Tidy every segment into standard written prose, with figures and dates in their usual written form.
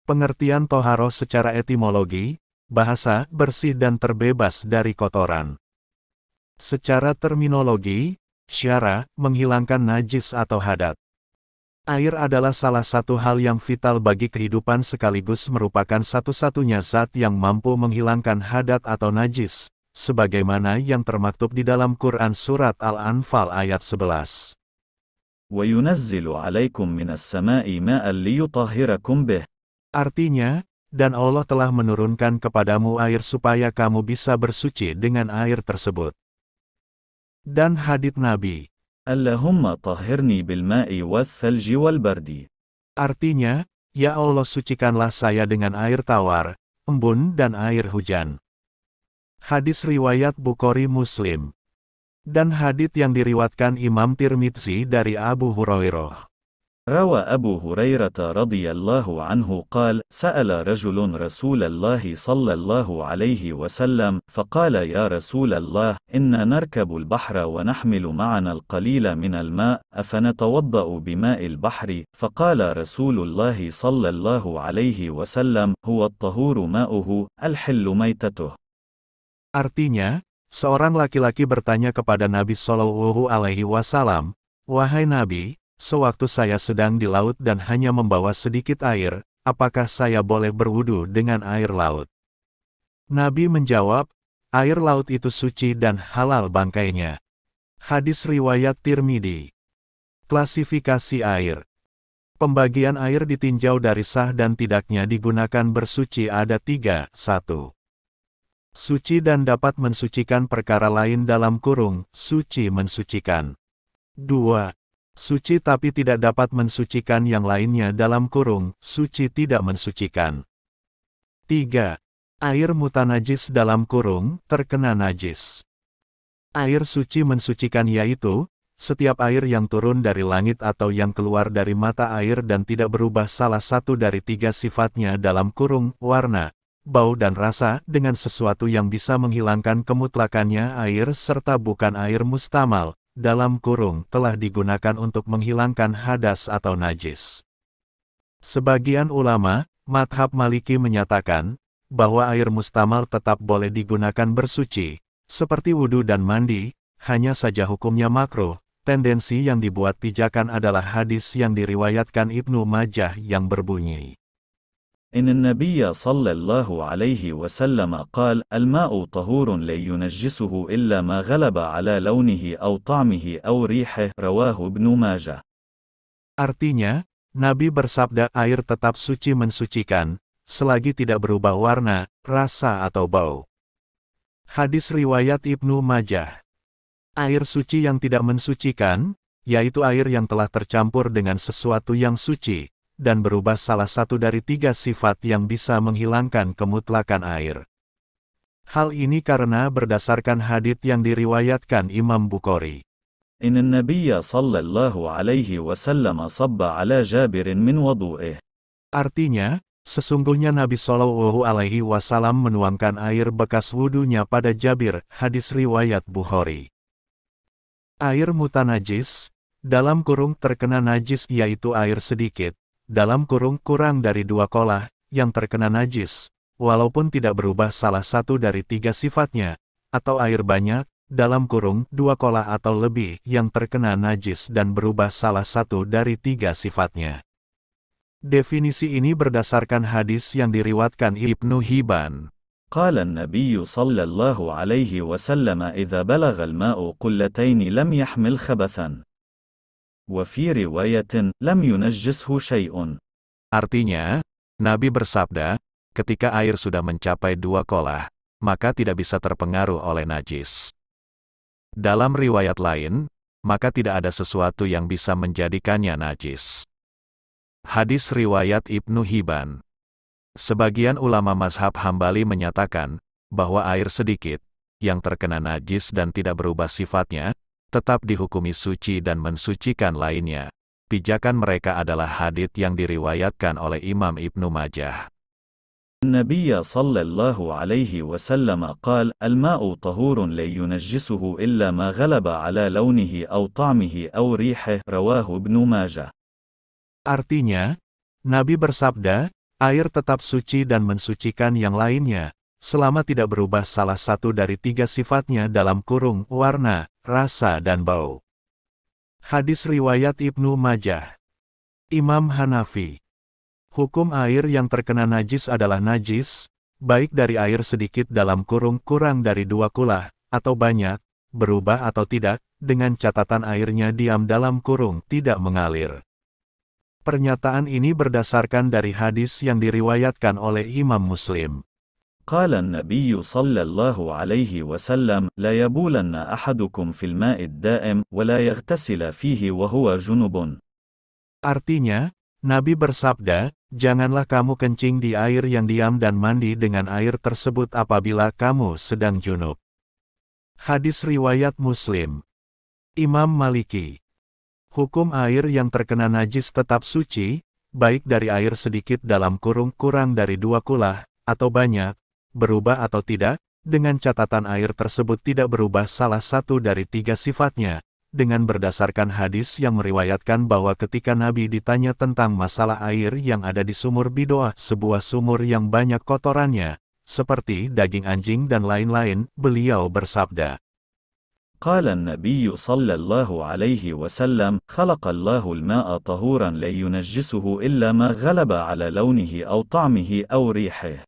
Pengertian toharoh secara etimologi, bahasa, bersih dan terbebas dari kotoran. Secara terminologi, syara, menghilangkan najis atau hadat. Air adalah salah satu hal yang vital bagi kehidupan sekaligus merupakan satu-satunya zat yang mampu menghilangkan hadat atau najis, sebagaimana yang termaktub di dalam Quran Surat Al-Anfal ayat 11. وَيُنَزِّلُ عَلَيْكُم مِّنَ السَّمَاءِ مَاءً لِّيُطَهِّرَكُم بِهِ. Artinya, dan Allah telah menurunkan kepadamu air supaya kamu bisa bersuci dengan air tersebut. Dan hadits Nabi. Allahumma tahhirni bil ma'i wal thalji wal bardi. Artinya, ya Allah sucikanlah saya dengan air tawar, embun dan air hujan. Hadis riwayat Bukhari Muslim. Dan hadits yang diriwatkan Imam Tirmidzi dari Abu Hurairah. روى أبو هريرة رضي الله عنه قال: سأل رجل رسول الله صلى الله عليه وسلم فقال: يا رسول الله، إنا نركب البحر ونحمل معنا القليل من الماء، أفنتوضأ بماء البحر؟ فقال رسول الله صلى الله عليه وسلم: هو الطهور ماؤه، الحل ميتته. Artinya, seorang laki-laki bertanya kepada Nabi Shallallahu Alaihi Wasallam, "Wahai Nabi, sewaktu saya sedang di laut dan hanya membawa sedikit air, apakah saya boleh berwudu dengan air laut?" Nabi menjawab, "Air laut itu suci dan halal bangkainya." Hadis riwayat Tirmidzi. Klasifikasi air. Pembagian air ditinjau dari sah dan tidaknya digunakan bersuci ada 3. 1. Suci dan dapat mensucikan perkara lain dalam kurung, suci mensucikan. 2. Suci tapi tidak dapat mensucikan yang lainnya dalam kurung, suci tidak mensucikan. 3. Air mutanajis dalam kurung, terkena najis. Air suci mensucikan yaitu, setiap air yang turun dari langit atau yang keluar dari mata air dan tidak berubah salah satu dari 3 sifatnya dalam kurung, warna, bau dan rasa, dengan sesuatu yang bisa menghilangkan kemutlakannya air serta bukan air mustamal, dalam kurung, telah digunakan untuk menghilangkan hadas atau najis. Sebagian ulama, madhab Maliki menyatakan, bahwa air mustamal tetap boleh digunakan bersuci, seperti wudhu dan mandi, hanya saja hukumnya makruh. Tendensi yang dibuat pijakan adalah hadis yang diriwayatkan Ibnu Majah yang berbunyi, إن النبي صلى الله عليه وسلم قال: الماء طهور لا ينجسه إلا ما غلب على لونه أو طعمه أو ريحه. رواه ابن ماجه. Artinya, Nabi bersabda air tetap suci mensucikan, selagi tidak berubah warna, rasa atau bau. Hadis riwayat Ibnu Majah. Air suci yang tidak mensucikan, yaitu air yang telah tercampur dengan sesuatu yang suci, dan berubah salah satu dari 3 sifat yang bisa menghilangkan kemutlakan air. Hal ini karena berdasarkan hadits yang diriwayatkan Imam Bukhari. إن النبي صلى الله عليه وسلم صب على جابر من وضوئه. Artinya, sesungguhnya Nabi Shallallahu Alaihi Wasallam menuangkan air bekas wudunya pada Jabir, hadis riwayat Bukhari. Air mutanajis, dalam kurung terkena najis yaitu air sedikit, dalam kurung kurang dari 2 kolah, yang terkena najis, walaupun tidak berubah salah satu dari 3 sifatnya, atau air banyak, dalam kurung 2 kolah atau lebih, yang terkena najis dan berubah salah satu dari 3 sifatnya. Definisi ini berdasarkan hadis yang diriwatkan Ibnu Hibban. قال النبي صلى الله عليه وسلم: إذا بلغ الماء قلتين لم يحمل خبثا. وفي رواية لم ينجسه شيء. Artinya, Nabi bersabda, ketika air sudah mencapai 2 kolah, maka tidak bisa terpengaruh oleh najis. Dalam riwayat lain, maka tidak ada sesuatu yang bisa menjadikannya najis. Hadis riwayat Ibnu Hibban. Sebagian ulama mazhab Hambali menyatakan, bahwa air sedikit, yang terkena najis dan tidak berubah sifatnya, tetap dihukumi suci dan mensucikan lainnya. Pijakan mereka adalah hadits yang diriwayatkan oleh Imam Ibnu Majah. النبي صلى الله عليه وسلم قال: الماء طهور لا ينجسه إلا ما غلب على لونه أو طعمه أو ريحه. رواه ابن ماجه. Artinya, Nabi bersabda, Air tetap suci dan mensucikan yang lainnya, selama tidak berubah salah satu dari 3 sifatnya dalam kurung warna, rasa dan bau. Hadis riwayat Ibnu Majah. Imam Hanafi. Hukum air yang terkena najis adalah najis, baik dari air sedikit dalam kurung kurang dari 2 kulah, atau banyak, berubah atau tidak, dengan catatan airnya diam dalam kurung tidak mengalir. Pernyataan ini berdasarkan dari hadis yang diriwayatkan oleh Imam Muslim. قال النبي صلى الله عليه وسلم لا يبولن أحدكم في الماء الدائم ولا يغتسل فيه وهو جنب. Artinya, Nabi bersabda, janganlah kamu kencing di air yang diam dan mandi dengan air tersebut apabila kamu sedang junub. Hadis riwayat Muslim. Imam Maliki. Hukum air yang terkena najis tetap suci, baik dari air sedikit dalam kurung kurang dari 2 kulah, atau banyak, berubah atau tidak, dengan catatan air tersebut tidak berubah salah satu dari 3 sifatnya, dengan berdasarkan hadis yang meriwayatkan bahwa ketika Nabi ditanya tentang masalah air yang ada di sumur Bidoah, sebuah sumur yang banyak kotorannya, seperti daging anjing dan lain-lain, beliau bersabda, قال النبي صلى الله عليه وسلم خلق الله الماء طهورا لا ينجسه إلا ما غلب على لونه أو طعمه أو ريحه.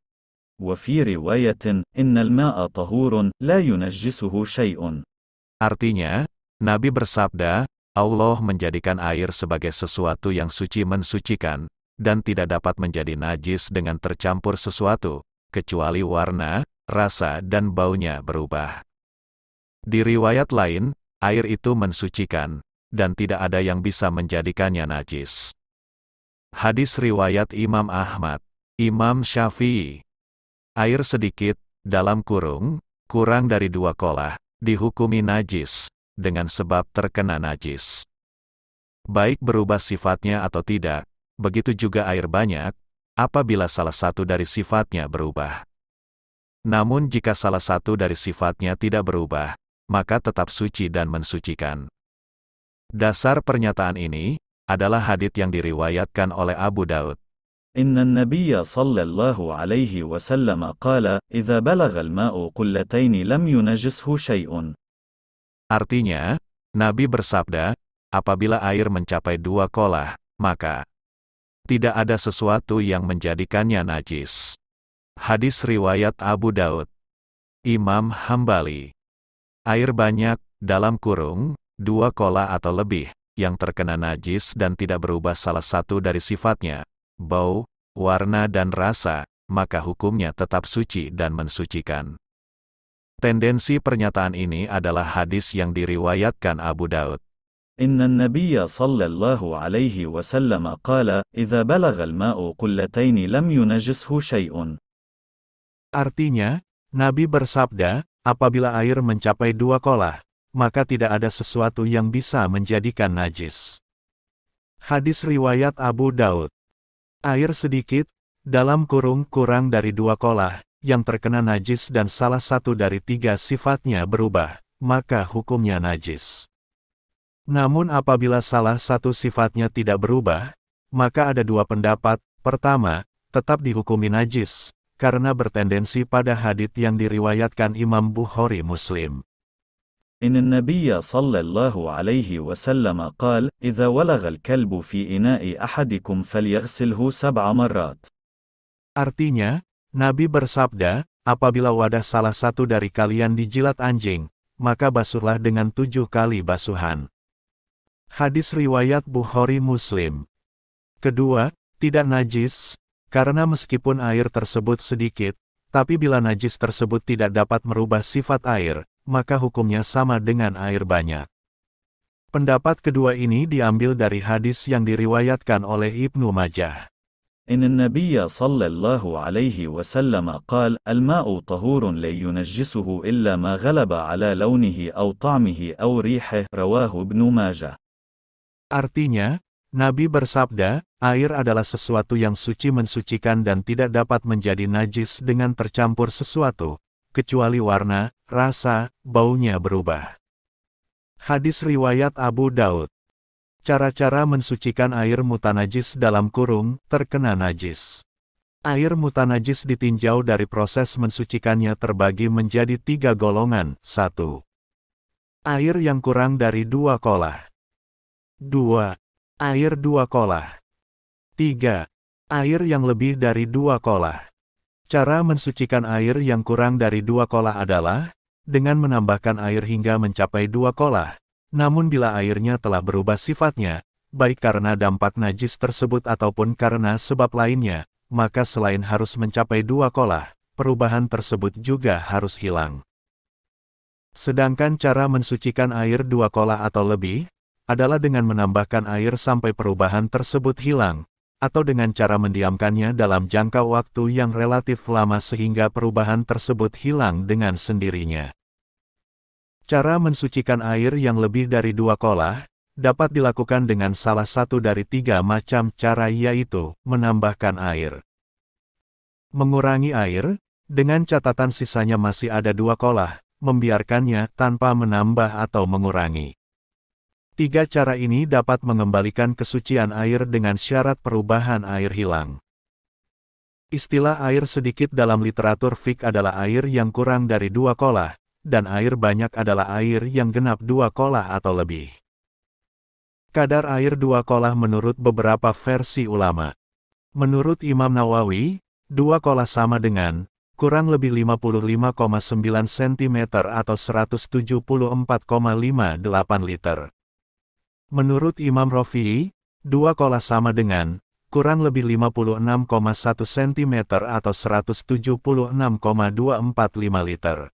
وفي رواية إن الماء طهور لا ينجسه شيء. Artinya, Nabi bersabda, Allah menjadikan air sebagai sesuatu yang suci mensucikan, dan tidak dapat menjadi najis dengan tercampur sesuatu, kecuali warna, rasa dan baunya berubah. Di riwayat lain, air itu mensucikan, dan tidak ada yang bisa menjadikannya najis. Hadis riwayat Imam Ahmad, Imam Syafi'i. Air sedikit, dalam kurung, kurang dari 2 kolah, dihukumi najis, dengan sebab terkena najis. Baik berubah sifatnya atau tidak, begitu juga air banyak, apabila salah satu dari sifatnya berubah. Namun jika salah satu dari sifatnya tidak berubah, maka tetap suci dan mensucikan. Dasar pernyataan ini adalah hadits yang diriwayatkan oleh Abu Daud. إن النبي صلى الله عليه وسلم قال إذا بلغ الماء قلتين لم ينجسه شيء. Artinya, Nabi bersabda, apabila air mencapai 2 kolah, maka tidak ada sesuatu yang menjadikannya najis. Hadis riwayat Abu Daud. Imam Hambali. Air banyak, dalam kurung, 2 kolah atau lebih, yang terkena najis dan tidak berubah salah satu dari sifatnya, bau, warna dan rasa, maka hukumnya tetap suci dan mensucikan. Tendensi pernyataan ini adalah hadis yang diriwayatkan Abu Daud. إن النبي صلى الله عليه وسلم قال إذا بلغ الماء قلتين لم ينجسه شيء. Artinya, Nabi bersabda, apabila air mencapai 2 kolah, maka tidak ada sesuatu yang bisa menjadikan najis. Hadis riwayat Abu Daud. Air sedikit, dalam kurung kurang dari 2 kolah, yang terkena najis dan salah satu dari 3 sifatnya berubah, maka hukumnya najis. Namun apabila salah satu sifatnya tidak berubah, maka ada 2 pendapat. Pertama, tetap dihukumi najis, karena bertendensi pada hadits yang diriwayatkan Imam Bukhari Muslim. إن النبي صلى الله عليه وسلم قال إذا ولغ الكلب في إناء أحدكم فليغسله 7 مرات. Artinya, Nabi bersabda, apabila wadah salah satu dari kalian dijilat anjing, maka basuhlah dengan 7 kali basuhan. Hadis riwayat Bukhari Muslim. Kedua, tidak najis, karena meskipun air tersebut sedikit, tapi bila najis tersebut tidak dapat merubah sifat air, maka hukumnya sama dengan air banyak. Pendapat kedua ini diambil dari hadis yang diriwayatkan oleh Ibnu Majah. إن النبي صلى الله عليه وسلم قال الماء طهور لا ينجسه إلا ما غلب على لونه أو طعمه أو ريحه. رواه ابن ماجه. Artinya, Nabi bersabda, air adalah sesuatu yang suci mensucikan dan tidak dapat menjadi najis dengan tercampur sesuatu, kecuali warna, rasa, baunya berubah. Hadis riwayat Abu Daud. Cara-cara mensucikan air mutanajis dalam kurung, terkena najis. Air mutanajis ditinjau dari proses mensucikannya terbagi menjadi 3 golongan. 1. Air yang kurang dari 2 kolah. 2. Air 2 kolah. 3. Air yang lebih dari 2 kolah. Cara mensucikan air yang kurang dari 2 kolah adalah dengan menambahkan air hingga mencapai 2 kolah. Namun bila airnya telah berubah sifatnya, baik karena dampak najis tersebut ataupun karena sebab lainnya, maka selain harus mencapai 2 kolah, perubahan tersebut juga harus hilang. Sedangkan cara mensucikan air 2 kolah atau lebih, adalah dengan menambahkan air sampai perubahan tersebut hilang, atau dengan cara mendiamkannya dalam jangka waktu yang relatif lama sehingga perubahan tersebut hilang dengan sendirinya. Cara mensucikan air yang lebih dari 2 kolah, dapat dilakukan dengan salah satu dari 3 macam cara, yaitu menambahkan air, mengurangi air, dengan catatan sisanya masih ada 2 kolah, membiarkannya tanpa menambah atau mengurangi. 3 cara ini dapat mengembalikan kesucian air dengan syarat perubahan air hilang. Istilah air sedikit dalam literatur fiqh adalah air yang kurang dari 2 kolah, dan air banyak adalah air yang genap 2 kolah atau lebih. Kadar air 2 kolah menurut beberapa versi ulama. Menurut Imam Nawawi, 2 kolah sama dengan kurang lebih 55,9 cm atau 174,58 liter. Menurut Imam Rafi'i, 2 kolah sama dengan kurang lebih 56,1 cm atau 176,245 liter.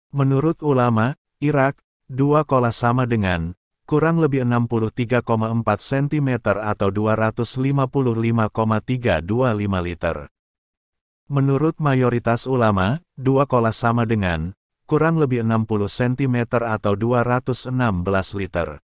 Menurut ulama Irak, 2 kolah sama dengan kurang lebih 63,4 cm atau 255,325 liter. Menurut mayoritas ulama, 2 kolah sama dengan kurang lebih 60 cm atau 216 liter.